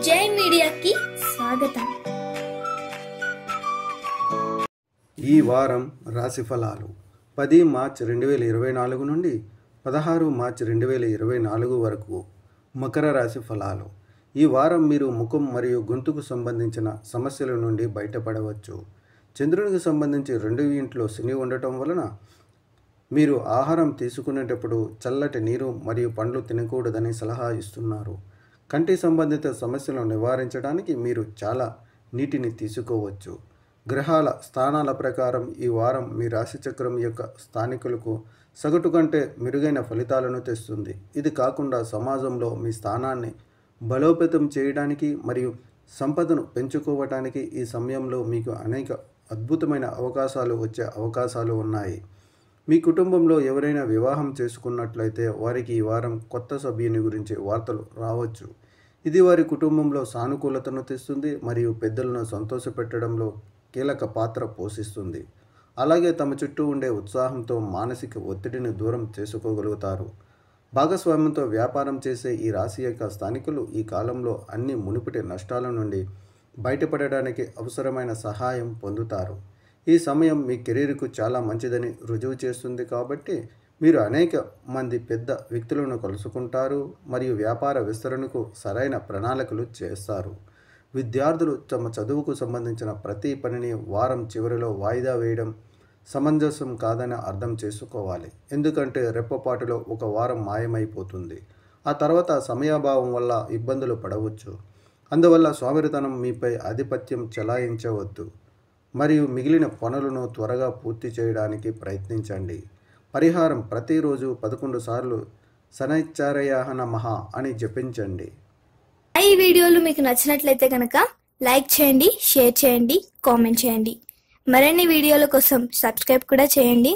జై మీడియాకి స్వాగతం. ఈ వారం రాశి ఫలాలు 10 మార్చి 2024 నుండి 16 మార్చి 2024 వరకు మకర రాశి ఫలాలు. ఈ వారం మీరు ముఖం మరియు గొంతుకు సంబంధించిన సమస్యల నుండి బయటపడవచ్చు. చంద్రునికి సంబంధించి 2వ ఇంట్లో శని ఉండటం వలన మీరు ఆహారం తీసుకునేటప్పుడు చల్లటి నీరు మరియు పండ్లు తినకూడదని సలహా ఇస్తున్నారు. కంటి సంబంధిత సమస్యలను నివారించడానికి మీరు చాలా నీటిని తీసుకోవచ్చు. గ్రహాల స్థానాల ప్రకారం ఈ వారం మీ రాశిచక్రం యొక్క స్థానికులకు సగటు కంటే మెరుగైన ఫలితాలను తెస్తుంది. ఇది కాకుండా సమాజంలో మీ స్థానాన్ని బలోపేతం చేయడానికి మరియు సంపదను పెంచుకోవటానికి ఈ సమయంలో మీకు అనేక అద్భుతమైన అవకాశాలు వచ్చే అవకాశాలు ఉన్నాయి. మీ కుటుంబంలో ఎవరైనా వివాహం చేసుకున్నట్లయితే వారికి ఈ వారం కొత్త సభ్యుని గురించి వార్తలు రావచ్చు. ఇది వారి కుటుంబంలో సానుకూలతను తెస్తుంది మరియు పెద్దలను సంతోషపెట్టడంలో కీలక పాత్ర పోషిస్తుంది. అలాగే తమ చుట్టూ ఉండే ఉత్సాహంతో మానసిక ఒత్తిడిని దూరం చేసుకోగలుగుతారు. భాగస్వామ్యంతో వ్యాపారం చేసే ఈ రాశి యొక్క స్థానికులు ఈ కాలంలో అన్ని మునుపటి నష్టాల నుండి బయటపడడానికి అవసరమైన సహాయం పొందుతారు. ఈ సమయం మీ కెరీర్కు చాలా మంచిదని రుజువు చేస్తుంది కాబట్టి మీరు అనేక మంది పెద్ద వ్యక్తులను కలుసుకుంటారు మరియు వ్యాపార విస్తరణకు సరైన ప్రణాళికలు చేస్తారు. విద్యార్థులు తమ చదువుకు సంబంధించిన ప్రతి పనిని వారం చివరిలో వాయిదా వేయడం సమంజసం కాదని అర్థం చేసుకోవాలి. ఎందుకంటే రెప్పపాటులో ఒక వారం మాయమైపోతుంది. ఆ తర్వాత సమయాభావం వల్ల ఇబ్బందులు పడవచ్చు. అందువల్ల సోమరితనం మీపై ఆధిపత్యం చెలాయించవద్దు మరియు మిగిలిన పనులను త్వరగా పూర్తి చేయడానికి ప్రయత్నించండి. పరిహారం: ప్రతిరోజు 11 సార్లు శనైశ్చర్యాయ నమః అని జపించండి. ఈ వీడియోలు మీకు నచ్చినట్లయితే కనుక లైక్ చేయండి, షేర్ చేయండి, కామెంట్ చేయండి. మరిన్ని వీడియోల కోసం సబ్స్క్రైబ్ కూడా చేయండి.